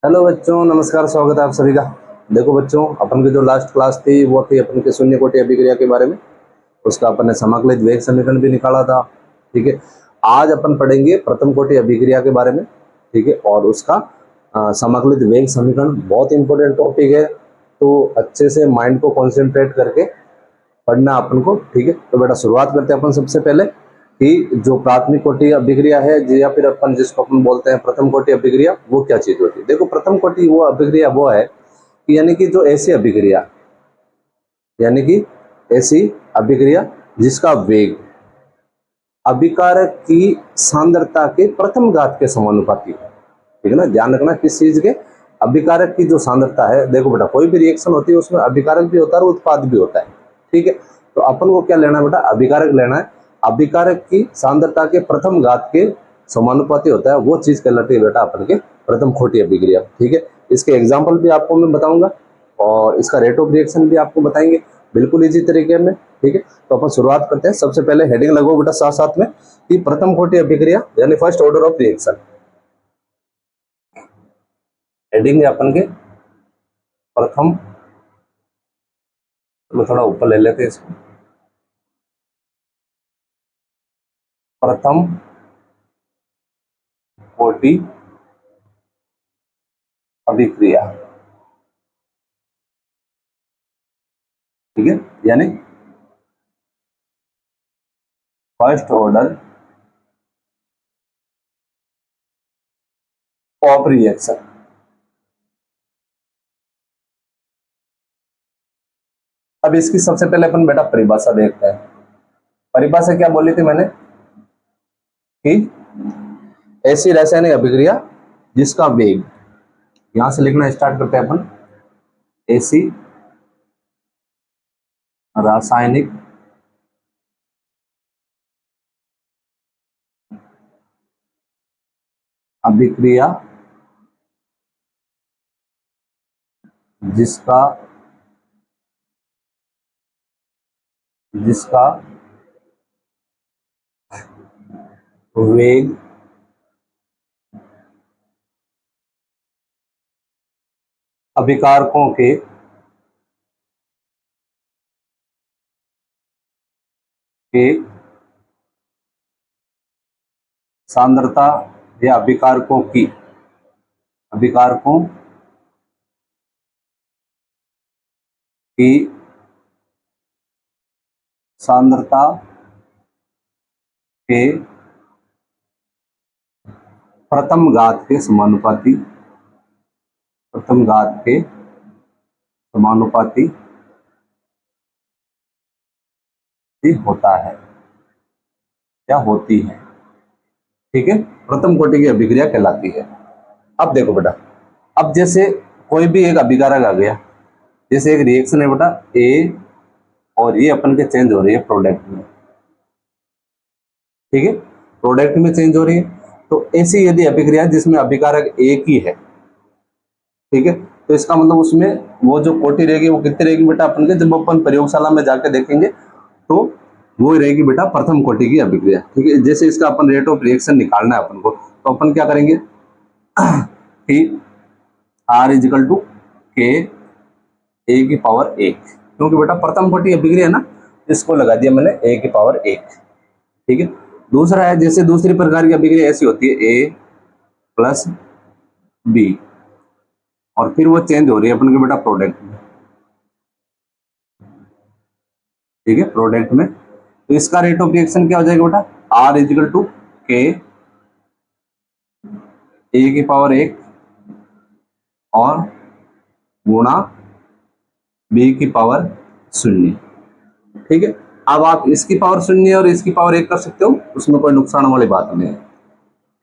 Hello बच्चों, नमस्कार। स्वागत है आप सभी का। देखो बच्चों, अपन की जो लास्ट क्लास थी वो थी अपन के शून्य कोटि अभिक्रिया के बारे में। उसका अपन ने समाकलित वेग समीकरण भी निकाला था। ठीक है, आज अपन पढ़ेंगे प्रथम कोटि अभिक्रिया के बारे में। ठीक है, और उसका समाकलित वेग समीकरण बहुत इंपॉर्टेंट टॉपिक है, तो अच्छे से माइंड को कॉन्सेंट्रेट करके पढ़ना अपन को। ठीक है, तो बेटा शुरुआत करते हैं अपन सबसे पहले कि जो प्राथमिक कोटि अभिक्रिया है या फिर अपन जिसको अपन बोलते हैं प्रथम कोटि अभिक्रिया, वो क्या चीज होती है। देखो, प्रथम कोटि वो अभिक्रिया वो है कि यानी कि जो ऐसी अभिक्रिया, यानी कि ऐसी अभिक्रिया जिसका वेग अभिकारक की सांद्रता के प्रथम घात के समानुपाती है। ठीक है ना, ध्यान रखना किस चीज के, अभिकारक की जो सांद्रता है। देखो बेटा, कोई भी रिएक्शन होती है उसमें अभिकारक भी होता है और उत्पाद भी होता है। ठीक है, तो अपन को क्या लेना है बेटा, अभिकारक लेना है। अभिकारक की सांद्रता के प्रथम घात के समानुपाती होता है, वो चीज कहलाती है बेटा अपन के प्रथम कोटि अभिक्रिया। ठीक है, इसके एग्जाम्पल भी आपको मैं बताऊंगा और इसका रेट ऑफ रिएक्शन भी आपको बताएंगे बिल्कुल इजी तरीके में। ठीक है, तो अपन शुरुआत करते हैं। सबसे पहले हेडिंग लगाओ बेटा साथ साथ में कि प्रथम कोटि अभिक्रिया यानी first order of reaction. Heading है अपन के प्रथम, तो थोड़ा ऊपर ले लेते हैं इसको, प्रथम कोटि अभिक्रिया। ठीक है, यानी फर्स्ट ऑर्डर ऑफ रिएक्शन। अब इसकी सबसे पहले अपन बेटा परिभाषा देखते हैं। परिभाषा क्या बोली थी मैंने कि ऐसी रासायनिक अभिक्रिया जिसका वेग, यहां से लिखना स्टार्ट करते हैं अपन, ऐसी रासायनिक अभिक्रिया जिसका जिसका वेग अभिकारकों के सांद्रता या अभिकारकों की सांद्रता के प्रथम घात के समानुपाती, प्रथम घात के समानुपाती ही होता है या होती है। ठीक है, प्रथम कोटि की अभिक्रिया कहलाती है। अब देखो बेटा, अब जैसे कोई भी एक अभिकारक आ गया, जैसे एक रिएक्शन है बेटा ए, और ये अपन के चेंज हो रही है प्रोडक्ट में। ठीक है, प्रोडक्ट में चेंज हो रही है, तो ऐसी यदि अभिक्रिया जिसमें अभिकारक एक ही है, ठीक है, तो इसका मतलब उसमें वो जो कोटि रहेगी वो कितनी रहेगी बेटा अपन के, जब अपन प्रयोगशाला में जाकर देखेंगे तो वो रहेगी बेटा प्रथम कोटि की अभिक्रिया। ठीक है, जैसे इसका अपन रेट ऑफ रिएक्शन निकालना है अपन को, तो अपन क्या करेंगे कि R इजिकल टू के ए की पावर एक, क्योंकि बेटा प्रथम कोटि अभिक्रिया ना, इसको लगा दिया मैंने ए की पावर एक। ठीक है, दूसरा है जैसे दूसरी प्रकार की अभिक्रिया ऐसी होती है ए प्लस बी, और फिर वो चेंज हो रही है अपन के बेटा प्रोडक्ट में। ठीक है, प्रोडक्ट में, तो इसका रेट ऑफ रिएक्शन क्या हो जाएगा बेटा, R इजिकल टू के ए की पावर एक और गुणा बी की पावर शून्य। ठीक है, अब आप इसकी पावर शून्य और इसकी पावर एक कर सकते हो, उसमें कोई नुकसान वाली बात नहीं है।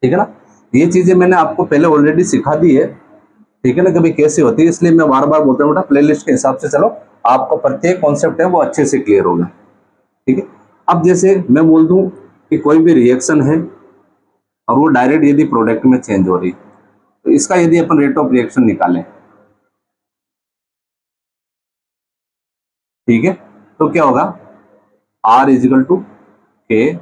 ठीक है ना, ये चीजें मैंने आपको पहले ऑलरेडी सिखा दी है। ठीक है ना, कभी कैसे होती है, इसलिए मैं बार बार बोलता हूँ बेटा प्लेलिस्ट के हिसाब से चलो, आपको प्रत्येक कॉन्सेप्ट है वो अच्छे से क्लियर होगा। ठीक है, अब जैसे मैं बोल दूं कि कोई भी रिएक्शन है और वो डायरेक्ट यदि प्रोडक्ट में चेंज हो रही, तो इसका यदि अपन रेट ऑफ रिएक्शन निकालें, ठीक है, तो क्या होगा, R इजिकल टू के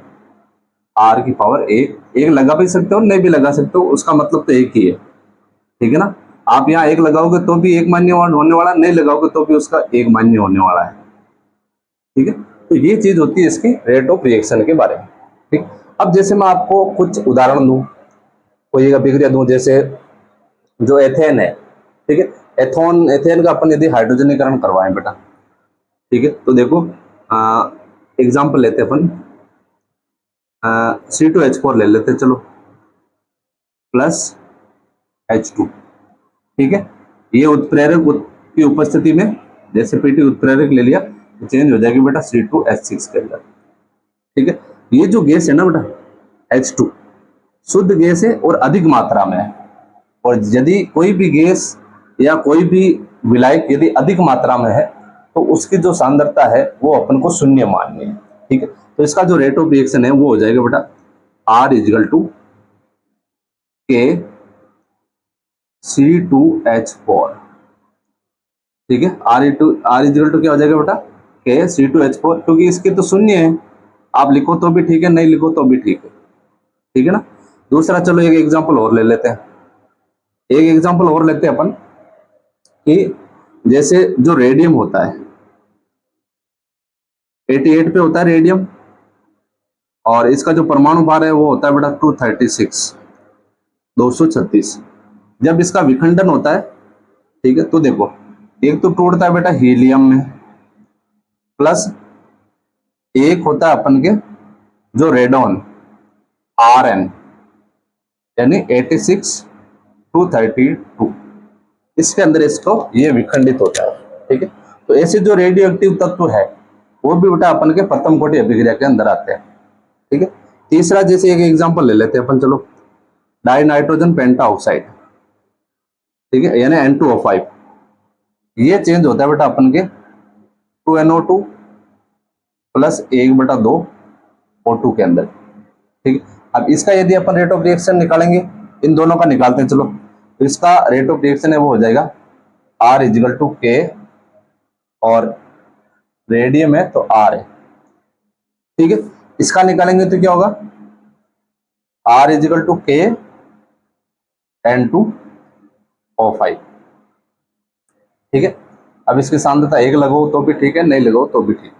R की पावर एक, एक लगा भी सकते हो नहीं भी लगा सकते हो, उसका मतलब तो एक ही है। ठीक है ना, आप यहाँ एक लगाओगे तो भी एक मान्य होने वाला, नहीं लगाओगे तो भी उसका एक मान्य होने वाला है। ठीक है, तो ये चीज होती है इसकी रेट ऑफ रिएक्शन के बारे में। ठीक, अब जैसे मैं आपको कुछ उदाहरण दूं, कोई एक अभिक्रिया दूं, जैसे जो एथेन है, ठीक है, एथेन का अपन यदि हाइड्रोजनीकरण करवाएं बेटा, ठीक है, तो देखो एग्जाम्पल लेते हैं अपन, C2H4 ले लेते, चलो, प्लस H2। ठीक है, ये उत्प्रेरक की उपस्थिति में, जैसे पीटी उत्प्रेरक ले लिया तो चेंज हो जाएगी बेटा C2H6 के अंदर। ठीक है, ये जो गैस है ना बेटा H2 शुद्ध गैस है और अधिक मात्रा में है, और यदि कोई भी गैस या कोई भी विलायक यदि अधिक मात्रा में है तो उसकी जो सांद्रता है वो अपन को शून्य माननी है। ठीक है, तो इसका जो रेट ऑफ रिएक्शन है वो हो जाएगा बेटा R इजिकल टू के C2H4। ठीक है, R इजिकल टू क्या हो जाएगा बेटा के C2H4, क्योंकि इसकी तो शून्य है, आप लिखो तो भी ठीक है, नहीं लिखो तो भी ठीक है। ठीक है ना। दूसरा चलो एक एग्जांपल और ले लेते हैं, एक एग्जांपल और लेते हैं अपन कि जैसे जो रेडियम होता है 88 पे होता है रेडियम, और इसका जो परमाणु भार है वो होता है बेटा 236। जब इसका विखंडन होता है, ठीक है, तो देखो एक तो टूटता है बेटा हीलियम में, प्लस एक होता है अपन के जो रेडॉन Rn, यानी 86 to 32, इसके अंदर इसको ये विखंडित होता है। ठीक है, तो ऐसे जो रेडियो एक्टिव तत्व है वो भी बेटा अपन के प्रथम कोटि अभिक्रिया के अंदर आते हैं। ठीक है, तीसरा जैसे एक एग्जांपल ले लेते हैं अपन, चलो, डाई नाइट्रोजन पेंटा ऑक्साइड, ठीक है, यानी N2O5, ये चेंज होता है बेटा अपन के 2NO2 प्लस 1/2 O2 के अंदर। ठीक है, अब इसका यदि अपन रेट ऑफ रिएक्शन निकालेंगे, इन दोनों का निकालते हैं, चलो, तो इसका रेट ऑफ रिएक्शन है वो हो जाएगा R इजिकल टू के, और रेडियम है तो R है। ठीक है, इसका निकालेंगे तो क्या होगा R इजिकल टू के N2O5। ठीक है, अब इसकी सांद्रता एक लगाओ तो भी ठीक है, नहीं लगाओ तो भी ठीक है।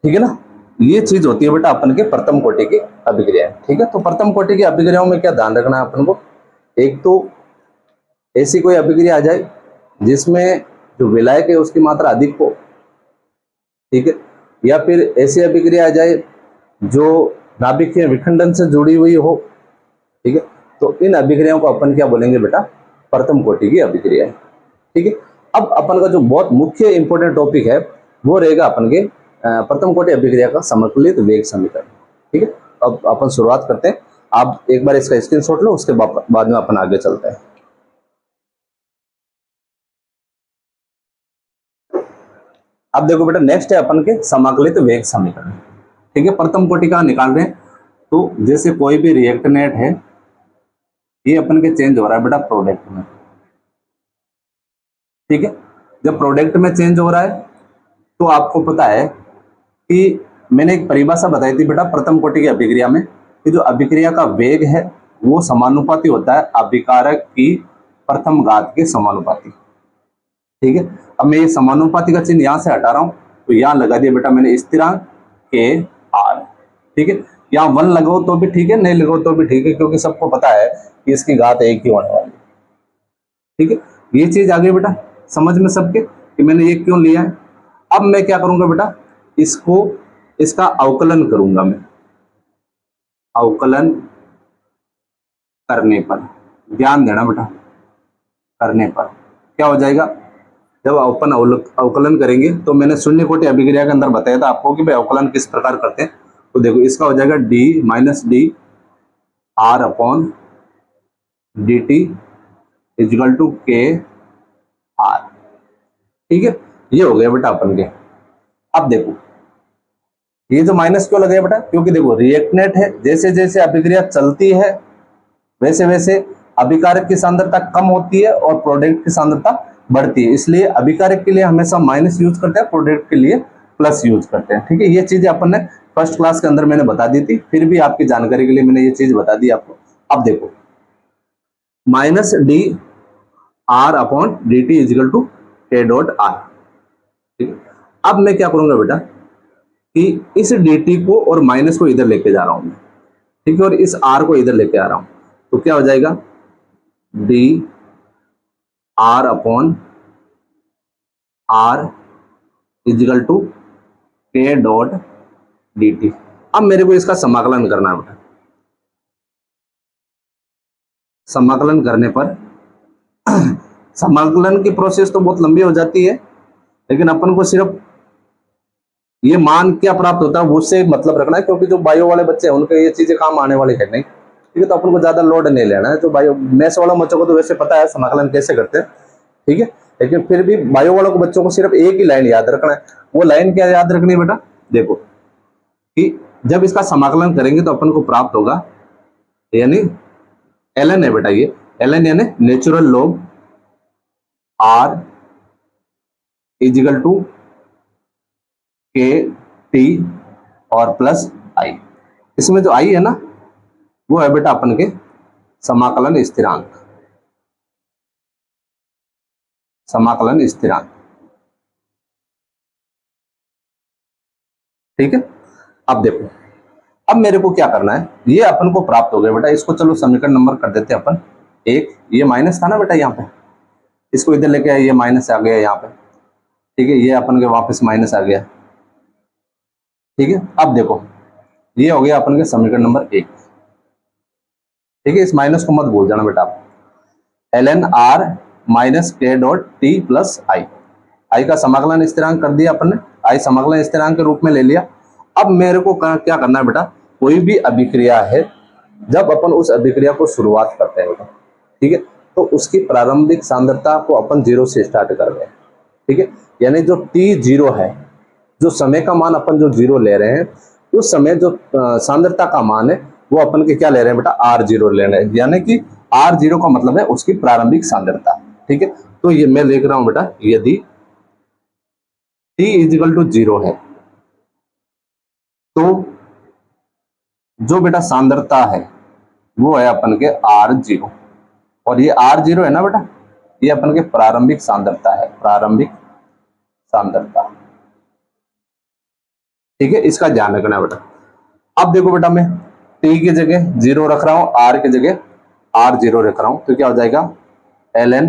ठीक है ना, ये चीज होती है बेटा अपन के प्रथम कोटि की अभिक्रिया। ठीक है, तो प्रथम कोटि की अभिक्रियाओं में क्या ध्यान रखना है अपन को, एक तो ऐसी कोई अभिक्रिया आ जाए जिसमें जो विलायक है उसकी मात्रा अधिक हो, ठीक है, या फिर ऐसी अभिक्रिया आ जाए जो नाभिकीय विखंडन से जुड़ी हुई हो। ठीक है, तो इन अभिक्रियाओं को अपन क्या बोलेंगे बेटा प्रथम कोटि की अभिक्रिया है। ठीक है, अब अपन का जो बहुत मुख्य इंपॉर्टेंट टॉपिक है वो रहेगा अपन के प्रथम कोटि अभिक्रिया का समक्लित वेग समीकरण। ठीक है, अब अपन शुरुआत करते हैं, आप एक बार इसका स्क्रीनशॉट लो, उसके बाद में अपन आगे चलते हैं। अब देखो बेटा नेक्स्ट है अपन के समाकलित वेग समीकरण। ठीक है, प्रथम कोटि का निकाल रहे हैं, तो जैसे कोई भी रिएक्टेंट है ये अपन के चेंज हो रहा है बेटा प्रोडक्ट में। ठीक है, जब प्रोडक्ट में चेंज हो रहा है तो आपको पता है कि मैंने एक परिभाषा बताई थी बेटा प्रथम कोटि की अभिक्रिया में कि जो अभिक्रिया का वेग है वो समानुपाती होता है अभिकारक की प्रथम घात के समानुपाती। ठीक है, अब मैं ये समानुपाती का चिन्ह यहां से हटा रहा हूं, तो यहां लगा दिया बेटा मैंने स्थिरांक के आर। ठीक है, यहाँ 1 लगाओ तो भी ठीक है, नहीं लगाओ तो भी ठीक है, क्योंकि सबको पता है कि इसकी घात एक ही होने वाली। ठीक है, ये चीज आ गई बेटा समझ में सबके कि मैंने ये क्यों लिया है। अब मैं क्या करूंगा बेटा, इसका अवकलन करूंगा मैं। अवकलन करने पर ध्यान देना बेटा, करने पर क्या हो जाएगा, जब अपन अवकलन करेंगे तो मैंने शून्य कोटि अभिक्रिया के अंदर बताया था आपको कि भाई अवकलन किस प्रकार करते हैं। तो देखो इसका हो जाएगा d minus D R upon D T equal to K R. ठीक है, ये हो गया बेटा अपन के। अब देखो ये जो माइनस क्यों लगा बेटा, क्योंकि देखो रिएक्टेंट है, जैसे जैसे अभिक्रिया चलती है वैसे वैसे अभिकारक की सांद्रता कम होती है और प्रोडक्ट की सांद्रता बढ़ती है, इसलिए अभिकारक के लिए हमेशा माइनस यूज करते हैं, प्रोडक्ट के लिए प्लस यूज करते हैं। ठीक है, ये चीजें अपन ने फर्स्ट क्लास के अंदर मैंने बता दी थी, फिर भी आपकी जानकारी के लिए मैंने ये चीज बता दी आपको। अब देखो minus D R upon D T equal to K dot R. ठीक है, अब मैं क्या करूंगा बेटा कि इस डी टी को और माइनस को इधर लेके जा रहा हूं मैं, ठीक है, और इस आर को इधर लेके आ रहा हूं, तो क्या हो जाएगा D R upon R equal to K dot D T. अब मेरे को इसका समाकलन करना है बेटा। समाकलन करने पर समाकलन की प्रोसेस तो बहुत लंबी हो जाती है, लेकिन अपन को सिर्फ ये मान क्या प्राप्त होता है वो उससे मतलब रखना है, क्योंकि जो बायो वाले बच्चे हैं उनके ये चीजें काम आने वाली है नहीं। ठीक है, तो अपन को ज्यादा लोड नहीं लेना है। जो बायो मैथ्स वाला बच्चों को तो वैसे पता है समाकलन कैसे करते हैं, ठीक है, लेकिन फिर भी बायो वालों को बच्चों को सिर्फ एक ही लाइन याद रखना है। वो लाइन क्या याद रखनी है बेटा, देखो कि जब इसका समाकलन करेंगे तो अपन को प्राप्त होगा, यानी ln है बेटा, ये ln यानी natural log r equal to के टी और प्लस आई। इसमें जो आई है ना वो है बेटा अपन के समाकलन स्थिरांक, समाकलन स्थिरांक। ठीक है, अब देखो, अब मेरे को क्या करना है, ये अपन को प्राप्त हो गया बेटा। इसको चलो समीकरण नंबर कर देते हैं अपन एक। ये माइनस था ना बेटा यहाँ पे, इसको इधर लेके आए, ये माइनस आ गया यहाँ पे। ठीक है, ये अपन के वापस माइनस आ गया। ठीक है, अब देखो ये हो गया अपन के समीकरण नंबर एक। ठीक है, इस माइनस को मत भूल जाना बेटा आप। ln r माइनस के डॉट टी प्लस आई, आई का समाकलन स्थिरांक कर दिया अपन ने, आई समाकलन स्थिरांक के रूप में ले लिया। अब मेरे को क्या करना है बेटा, कोई भी अभिक्रिया है जब अपन उस अभिक्रिया को शुरुआत करते हैं बेटा, ठीक है, तो उसकी प्रारंभिक सांद्रता को अपन 0 से स्टार्ट कर रहे हैं। ठीक है, यानी जो t0 है, जो समय का मान अपन जो 0 ले रहे हैं, उस समय जो सांद्रता का मान है वो अपन के क्या ले रहे हैं बेटा, r0 ले रहे हैं, यानी कि r0 का मतलब है उसकी प्रारंभिक सांद्रता। ठीक है, तो ये मैं लिख रहा हूं बेटा, यदि t इजिकल टू 0 है तो जो बेटा सांद्रता है वो है अपन के r0, और ये r0 है ना बेटा, ये अपन के प्रारंभिक सांद्रता है, प्रारंभिक सांद्रता। ठीक है, इसका ध्यान रखना बेटा। अब देखो बेटा, मैं t की जगह 0 रख रहा हूं, r की जगह r0 रख रहा हूं, तो क्या हो जाएगा ln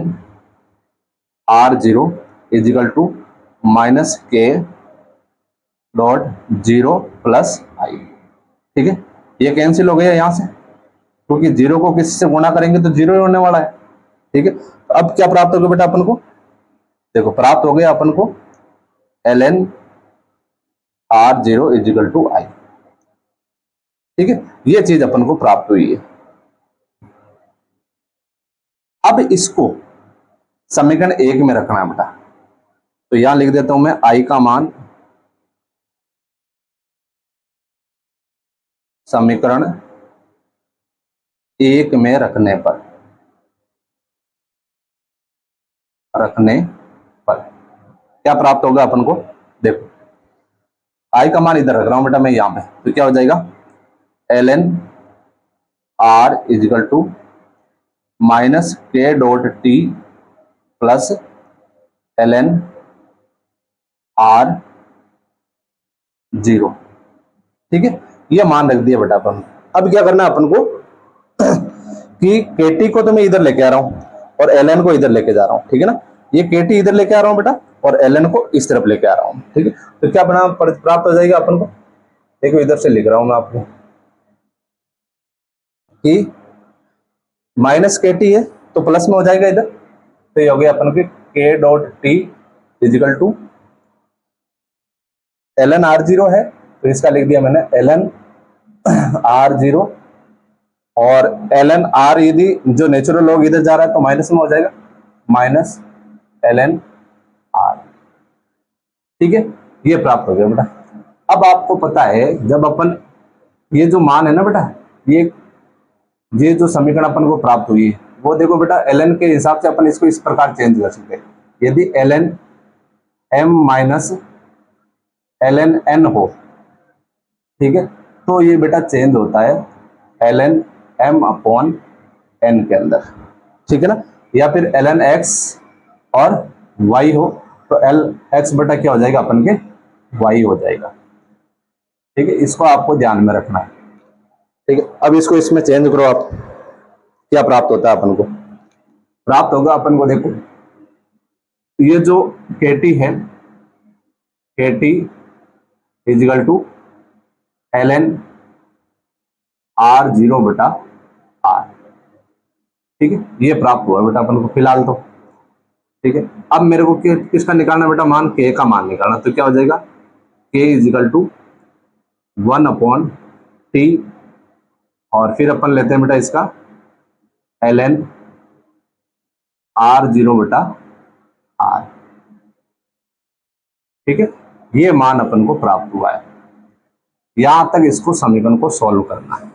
r0 equal to minus के डॉट 0 प्लस आई। ठीक है, ये कैंसिल हो गया यहां से, क्योंकि 0 को किसी से गुणा करेंगे तो 0 ही होने वाला है। ठीक है, अब क्या प्राप्त हो गया बेटा अपन को, देखो प्राप्त हो गया अपन को ln r0 इजिकल टू आई। ठीक है, ये चीज अपन को प्राप्त हुई है। अब इसको समीकरण एक में रखना है बेटा, तो यहां लिख देता हूं मैं आई का मान समीकरण एक में रखने पर क्या प्राप्त होगा अपन को, देखो आई का मान इधर रख रहा हूं बेटा मैं यहां पे, तो क्या हो जाएगा ln r equal to minus के dot t plus ln r0। ठीक है, ये मान रख दिया बेटा अपन। अब क्या करना है अपन को कि केटी को तो मैं इधर लेके आ रहा हूं और ln को इधर लेके जा रहा हूं। ठीक है ना, ये केटी इधर लेके आ रहा हूं बेटा और ln को इस तरफ लेके आ रहा हूं। ठीक है, तो क्या बना प्राप्त हो जाएगा अपन को, देखो इधर से लिख रहा हूं मैं आपको कि माइनस के टी है तो प्लस में हो जाएगा इधर, तो ये हो गया अपन के K dot T equal to ln r0 है, तो इसका लिख दिया मैंने ln r0, और ln r यदि जो नेचुरल लॉग इधर जा रहा है तो माइनस में हो जाएगा, माइनस ln r। ठीक है, ये प्राप्त हो गया बेटा। अब आपको पता है जब अपन ये जो मान है ना बेटा, ये जो समीकरण अपन को प्राप्त हुई है वो देखो बेटा ln के हिसाब से अपन इसको इस प्रकार चेंज कर सकते हैं। यदि ln m minus ln n हो, ठीक है, तो ये बेटा चेंज होता है ln m अपॉन n के अंदर। ठीक है ना, या फिर ln x और y हो तो l x बटा क्या हो जाएगा अपन के y हो जाएगा। ठीक है, इसको आपको ध्यान में रखना है। ठीक है, अब इसको इसमें चेंज करो आप, क्या प्राप्त होता है अपन को? प्राप्त होगा अपन को, देखो ये जो KT है, KT is equal to ln R0 बटा R। ठीक है, ये प्राप्त हुआ बेटा अपन को फिलहाल तो। ठीक है, अब मेरे को किसका निकालना बेटा? मान K का मान निकालना, तो क्या हो जाएगा? K इजिकल टू 1/T और फिर अपन लेते हैं बेटा इसका ln R0 बटा R। ठीक है, ये मान अपन को प्राप्त हुआ है। यहां तक इसको समीकरण को सॉल्व करना है।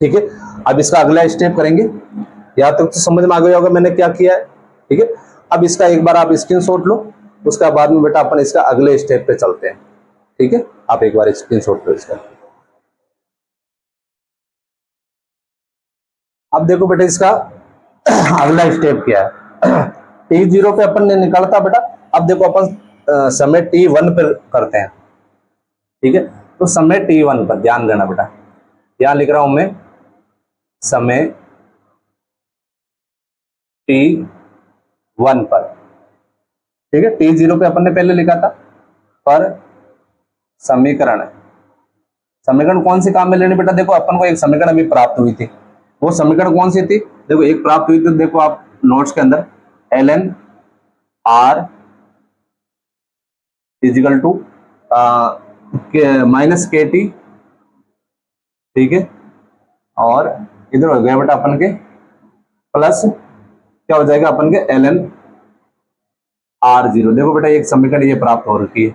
ठीक है, अब इसका अगला स्टेप करेंगे। यहां तक तो समझ में आ गया होगा मैंने क्या किया है। ठीक है, अब इसका एक बार आप स्क्रीनशॉट लो, उसका बाद में बेटा अपन इसका अगले स्टेप पे चलते हैं। ठीक है, आप एक बार स्क्रीनशॉट लो इसका। अब देखो बेटा इसका अगला स्टेप क्या है। T0 पे अपन ने निकाला था बेटा, अब देखो अपन समय T1 पर करते हैं। ठीक है, तो समय T1 पर ध्यान देना बेटा, यहां लिख रहा हूं मैं समय T1 पर। ठीक है, T0 पे अपन ने पहले लिखा था, पर समीकरण समीकरण कौन से काम में लेने बेटा? देखो अपन को एक समीकरण अभी प्राप्त हुई थी, वो समीकरण कौन सी थी? देखो एक प्राप्त हुई थी, देखो आप नोट्स के अंदर ln R equal to minus KT। ठीक है, और इधर हो गया बेटा अपन के प्लस क्या हो जाएगा अपन के ln R0। देखो बेटा एक समीकरण ये प्राप्त हो रखी है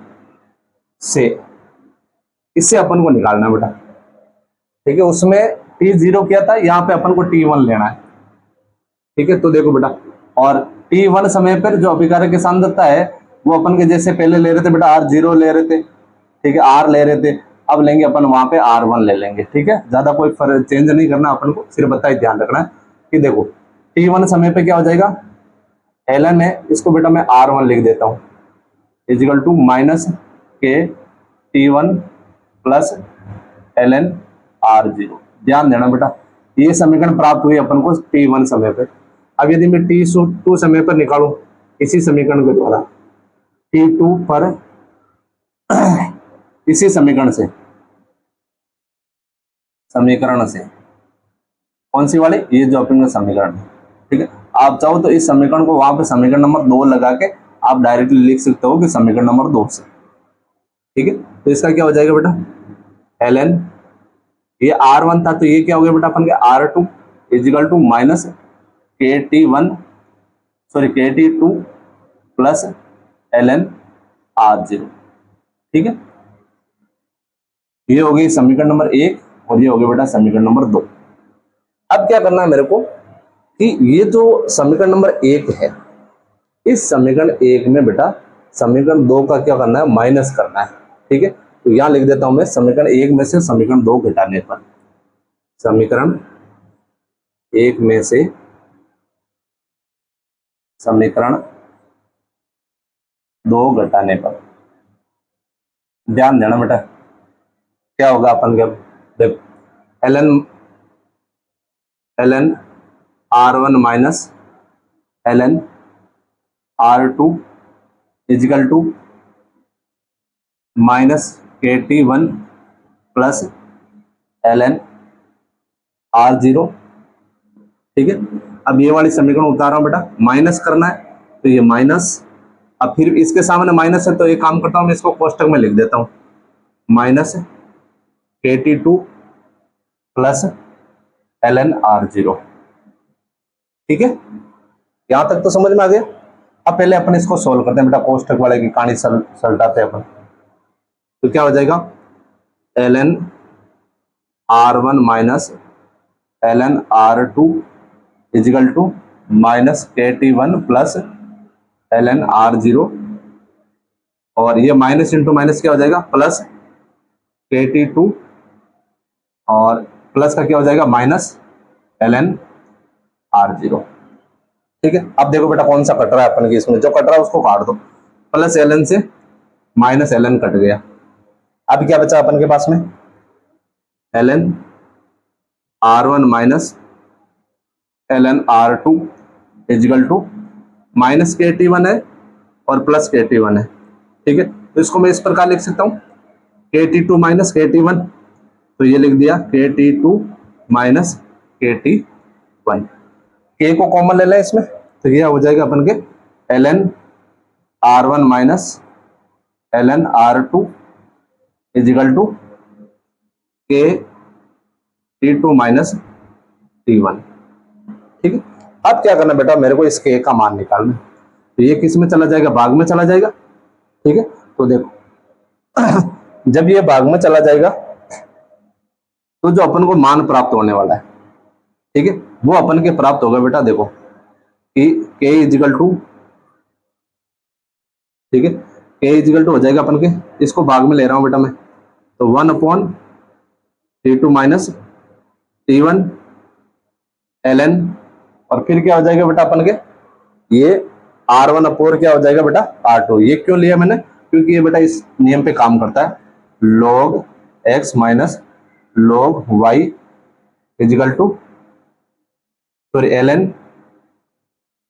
से, इससे अपन को निकालना बेटा। ठीक है, उसमें T0 किया था, यहाँ पे अपन को T1 लेना है। ठीक है, तो देखो बेटा, और T1 समय पर जो अभिकारक की सांद्रता है वो अपन के जैसे पहले ले रहे थे बेटा R0 ले रहे थे। ठीक है, R ले रहे थे, अब लेंगे अपन वहां पे R1 ले लेंगे। ठीक है, ज्यादा कोई चेंज नहीं करना अपन को, सिर्फ बताइए ध्यान रखना है कि देखो T1 समय पे क्या हो जाएगा? ln है, इसको बेटा मैं R1 लिख देता हूं इजिकल टू माइनस के T1 प्लस ln R0। ध्यान देना बेटा, ये समीकरण प्राप्त हुई अपन को T1 समय पर। अब यदि मैं T2 समय पर निकालूं इसी समीकरण के द्वारा, T2 पर इसी समीकरण से कौन सी वाली? ये जो अपन का समीकरण है। ठीक है, आप चाहो तो इस समीकरण को वहां पे समीकरण नंबर 2 लगा के आप डायरेक्टली लिख सकते हो कि समीकरण नंबर 2 से। ठीक है, तो इसका क्या हो जाएगा बेटा? ln ये R1 था, तो ये क्या हो गया बेटा अपन के R2 equal to minus KT2 plus ln R0। ठीक है, ये हो गई समीकरण नंबर 1 और ये हो गया बेटा समीकरण नंबर 2। अब क्या करना है मेरे को कि ये जो समीकरण नंबर 1 है, इस समीकरण 1 में बेटा समीकरण 2 का क्या करना है? माइनस करना है। ठीक है, तो यहां लिख देता हूं मैं समीकरण 1 में से समीकरण 2 घटाने पर, समीकरण 1 में से समीकरण 2 घटाने पर ध्यान देना बेटा क्या होगा अपन के? देख ln R1 minus ln R2 equal to minus KT1 plus ln R0। ठीक है, अब ये वाली समीकरण उतार रहा हूं बेटा, माइनस करना है तो ये माइनस, अब फिर इसके सामने माइनस है तो एक काम करता हूं मैं इसको कोष्टक में लिख देता हूं, minus KT2 plus ln R0। ठीक है, यहां तक तो समझ में आ गया। अब पहले अपन इसको सोल्व करते हैं बेटा, कोष्टक वाले की कहानी सलटाते हैं अपन। तो क्या हो जाएगा? ln R1 minus ln R2 equal to minus KT1 plus ln R0, और ये माइनस इंटू माइनस क्या हो जाएगा? प्लस KT2 और प्लस का क्या हो जाएगा? Minus ln R0। ठीक है। अब देखो बेटा कौन सा कट रहा है अपन के, इसमें जो कट रहा है उसको काट दो, प्लस एल एन से माइनस एल एन कट गया। अब क्या बचा अपन के पास में, L N R one minus L N R two equal to minus K T one है और प्लस के टी वन है। ठीक है, तो इसको मैं इस प्रकार लिख सकता हूँ के t two minus K T one, तो ये लिख दिया के t two minus K T one. के को कॉमन ले लें इसमें, तो ये हो जाएगा अपन के L N R one minus L N R two equal to के t two minus T one. ठीक है, अब क्या करना बेटा, मेरे को इस के का मान निकालना है, तो ये किस में चला जाएगा, भाग में चला जाएगा। ठीक है, तो देखो जब ये भाग में चला जाएगा तो जो अपन को मान प्राप्त होने वाला है, ठीक है, वो अपन के प्राप्त होगा बेटा, देखो कि के इजिकल टू, ठीक है, के इजिकल टू हो जाएगा अपन के, इसको भाग में ले रहा हूं बेटा मैं, तो 1 T two minus T one L N, और फिर क्या हो जाएगा बेटा अपन के, ये आर वन अपोर क्या हो जाएगा बेटा आर टू। ये क्यों लिया मैंने, क्योंकि ये बेटा इस नियम पे काम करता है, log x minus log y equal to sorry L N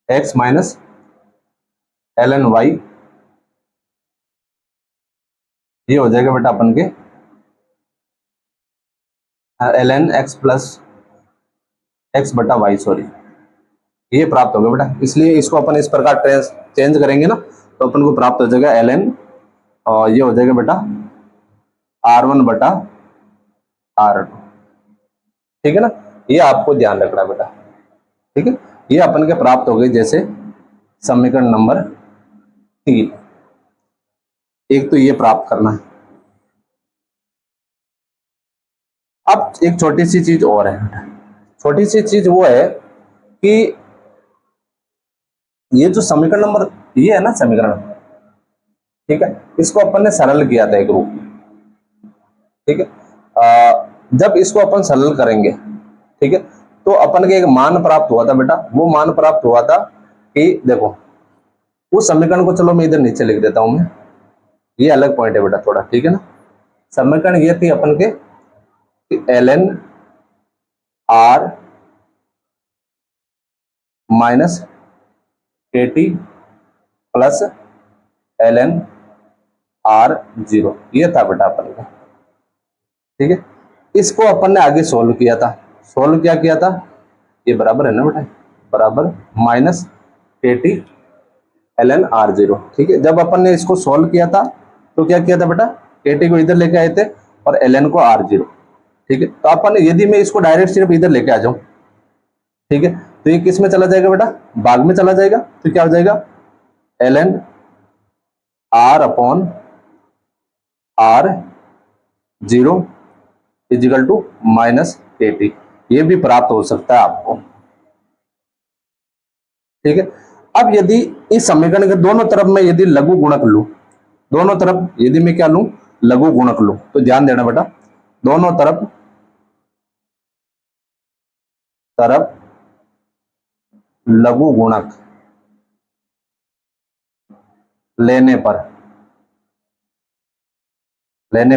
X minus L N Y, ये हो जाएगा बेटा अपन के L N X plus X बटा वाई, सॉरी ये प्राप्त होगा बेटा। इसलिए इसको अपन इस प्रकार चेंज करेंगे ना, तो अपन को प्राप्त हो जाएगा एल एन, और ये हो जाएगा बेटा आर वन बटा आर टू। ठीक है ना, ये आपको ध्यान रखना बेटा। ठीक है, ये अपन के प्राप्त हो गए जैसे समीकरण नंबर 3। एक तो ये प्राप्त करना है। अब एक छोटी सी चीज और है, छोटी सी चीज वो है कि ये जो समीकरण नंबर ये है ना समीकरण, ठीक है, इसको अपन ने सरल किया था एक रूप। ठीक है, जब इसको अपन सरल करेंगे, ठीक है, तो अपन के एक मान प्राप्त हुआ था बेटा, वो मान प्राप्त हुआ था कि देखो उस समीकरण को, चलो मैं इधर नीचे लिख देता हूं मैं, ये अलग पॉइंट है बेटा थोड़ा, ठीक है ना। समीकरण ये थी अपन के L N R minus K T plus L N R zero, ये था बेटा अपन का। ठीक है, इसको अपन ने आगे सोल्व किया था, सोल्व क्या किया था, ये बराबर है ना बेटा, बराबर minus K T L N R zero. ठीक है, जब अपन ने इसको सोल्व किया था तो क्या किया था बेटा, के टी को इधर लेके आए थे और एल एन को आर जीरो। ठीक है, तो अपन यदि मैं इसको डायरेक्ट सिर्फ इधर लेके आ जाऊं, ठीक है, तो ये किस में चला जाएगा बेटा, भाग में चला जाएगा, तो क्या हो जाएगा L N R upon R zero equal to minus K T, ये भी प्राप्त हो सकता है आपको। ठीक है, अब यदि इस समीकरण के दोनों तरफ में यदि लघु गुणक लूं, दोनों तरफ यदि मैं क्या लूं, लघु गुणक लूं, तो ध्यान देना बेटा, दोनों तरफ लघु गुणक लेने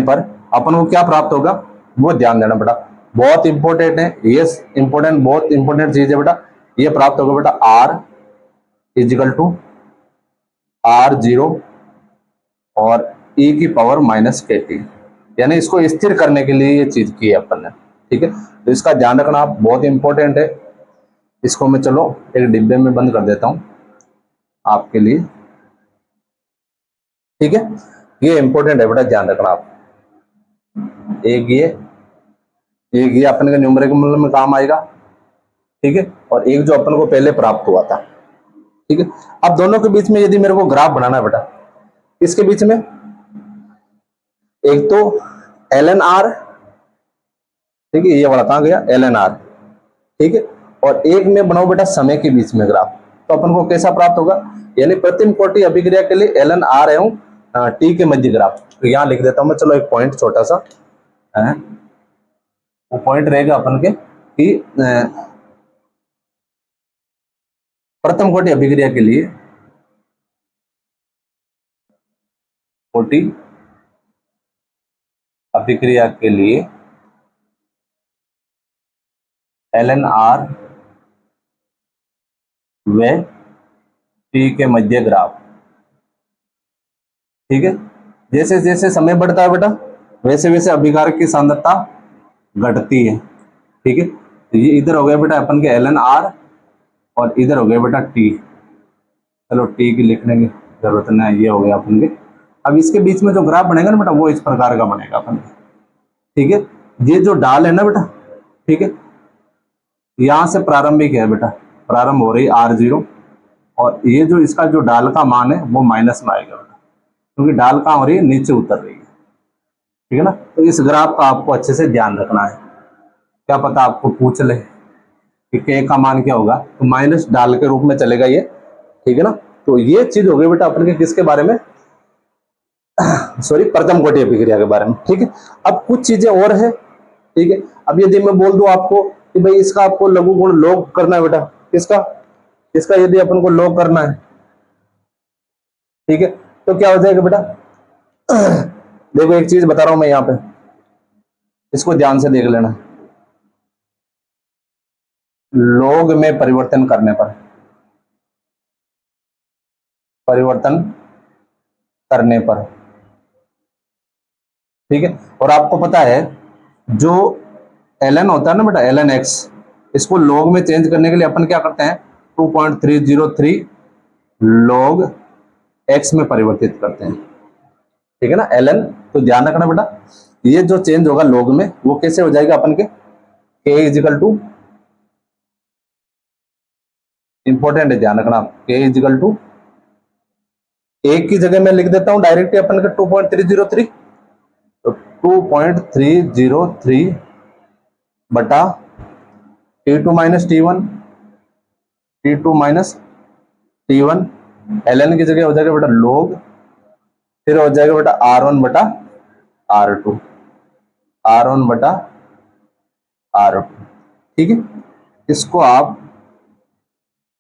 पर अपन को क्या प्राप्त होगा, वो ध्यान देना बेटा, बहुत इंपॉर्टेंट है ये, इंपॉर्टेंट बहुत इंपॉर्टेंट चीज है बेटा। ये प्राप्त होगा बेटा R equal to R zero और ई की पावर माइनस के टी, यानी इसको स्थिर करने के लिए ये चीज की है अपन ने। ठीक है, तो इसका ध्यान रखना आप, बहुत इंपॉर्टेंट है। इसको मैं चलो एक डिब्बे में बंद कर देता हूं आपके लिए। ठीक है, ये इंपॉर्टेंट है बेटा, ध्यान रखना आप। एक ये अपन के न्यूमेरिकल में काम आएगा, ठीक है, और एक जो अपन को पहले प्राप्त हुआ था। ठीक है, अब दोनों के बीच में यदि मेरे को ग्राफ बनाना है बेटा, इसके बीच में एक तो एल एन आर, ठीक है, ये वाला कहां गया एल एन आर, ठीक है, और एक में बनाओ बेटा समय के बीच में ग्राफ, तो अपन को कैसा प्राप्त होगा, यानी प्रतिम कोटि अभिक्रिया के लिए एल एन आर एवं टी के मध्य ग्राफ। तो यहां लिख देता हूं मैं, चलो एक पॉइंट छोटा सा है, वो पॉइंट रहेगा अपन के कि प्रथम कोटि अभिक्रिया के लिए कोटि अभिक्रिया के लिए ln r व t के मध्य ग्राफ। ठीक है, जैसे जैसे समय बढ़ता है बेटा वैसे वैसे अभिकारक की सांद्रता घटती है। ठीक है, तो ये इधर हो गया बेटा अपन के ln r और इधर हो गया बेटा t। चलो t की लिखने की जरूरत नहीं, ये हो गया अपन के। अब इसके बीच में जो ग्राफ बनेगा ना बेटा वो इस प्रकार का बनेगा अपन। ठीक है, ये जो डाल है ना बेटा, ठीक है, यहां से प्रारंभिक है बेटा, प्रारंभ हो रही r0 और ये जो इसका जो डाल का मान है वो माइनस में आएगा बेटा, क्योंकि डाल कहां हो रही है, नीचे उतर रही है। ठीक है ना, तो इस ग्राफ का आपको अच्छे से ध्यान रखना है। क्या पता आपको पूछ ले कि k का मान क्या होगा, तो माइनस डाल के रूप में चलेगा ये। ठीक है ना, तो ये चीज हो गई बेटा अपन के किसके बारे में, सॉरी प्रथम कोटि अभिक्रिया के बारे में। ठीक है, अब कुछ चीजें और है। ठीक है, अब यदि मैं बोल दूं आपको कि भाई इसका आपको लघु गुण लॉग करना है बेटा, किसका, इसका यदि अपन को लॉग करना है, ठीक है, तो क्या हो जाएगा बेटा, देखो एक चीज बता रहा हूं मैं यहाँ पे, इसको ध्यान से देख लेना। लॉग में परिवर्तन करने पर, परिवर्तन करने पर, ठीक है, और आपको पता है जो ln होता है ना बेटा, ln x, इसको log में चेंज करने के लिए अपन क्या करते हैं, 2.303 log x में परिवर्तित करते हैं। ठीक है ना, ln, तो ध्यान रखना बेटा ये जो चेंज होगा log में वो कैसे हो जाएगा अपन के, k इजिकल टू, इंपॉर्टेंट है ध्यान रखना, k इजिकल टू, एक की जगह मैं लिख देता हूं डायरेक्ट अपन के 2.303, तो 2.303 बटा T2 minus T1, T2 minus T1, ln की जगह हो जाएगा बेटा log, फिर हो जाएगा बेटा R1 बटा R2, R1 बटा R2। ठीक है, इसको आप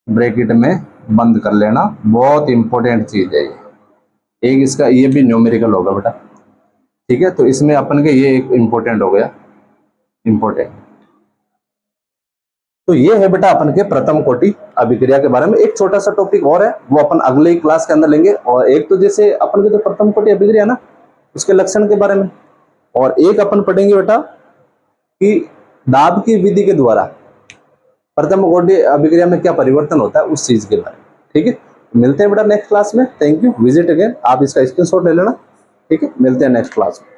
ब्रैकेट में बंद कर लेना, बहुत इंपॉर्टेंट चीज है ये। एक इसका ये भी न्यूमेरिकल होगा बेटा। ठीक है, तो इसमें अपन के ये एक इंपॉर्टेंट हो गया, इंपॉर्टेंट। तो ये है बेटा अपन के प्रथम कोटि अभिक्रिया के बारे में। एक छोटा सा टॉपिक और है वो अपन अगले ही क्लास के अंदर लेंगे, और एक तो जैसे अपन के जो प्रथम कोटि अभिक्रिया ना उसके लक्षण के बारे में, और एक अपन पढ़ेंगे बेटा कि दाब की विधि के द्वारा प्रथम कोटि अभिक्रिया में क्या परिवर्तन होता है उस चीज के बारे में। ठीक है, मिलते हैं बेटा नेक्स्ट क्लास में। थैंक यू, विजिट अगेन, आप इसका स्क्रीनशॉट ले लेना। ठीक है, मिलते हैं नेक्स्ट क्लास में।